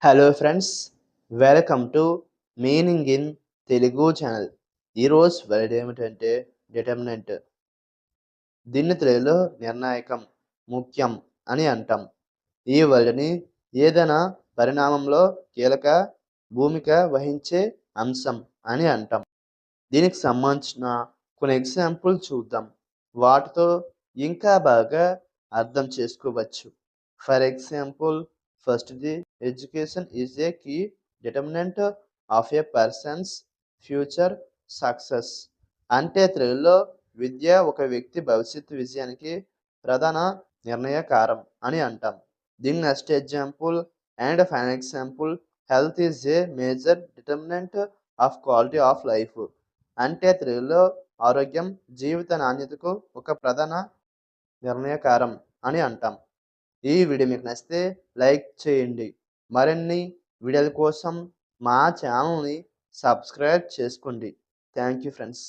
Hello friends, welcome to meaning in Telugu channel. ఈరోజు word ఏమిటంటే determinant. దీన్ని తెలుగులో నిర్ణాయకం, ముఖ్యం అని అంటాం. ఈ వర్డ్ని ఏదైనా పరిణామంలో కీలక భూమిక వహించే అంశం అని అంటాం. దీనికి సంబంధించిన కొన్ని ఎగ్జాంపుల్ చూద్దాం. వాటితో ఇంకా బాగా అర్థం చేసుకోవచ్చు. ఫర్ ఎగ్జాంపుల్, ఫస్ట్‌ది education is a key determinant of a person's future success. అంటే తెలుగులో విద్య ఒక వ్యక్తి భవిష్యత్తు విజయానికి ప్రధాన నిర్ణయకారం అని అంటాం. దీని next example and final example, health is a major determinant of quality of life. అంటే తెలుగులో ఆరోగ్యం జీవిత నాణ్యతకు ఒక ప్రధాన నిర్ణయకారం అని అంటాం. ఈ వీడియో మీకు నచ్చితే లైక్ చేయండి. మరిన్ని వీడియోల కోసం మా ఛానల్ని సబ్స్క్రైబ్ చేసుకోండి. Thank you friends.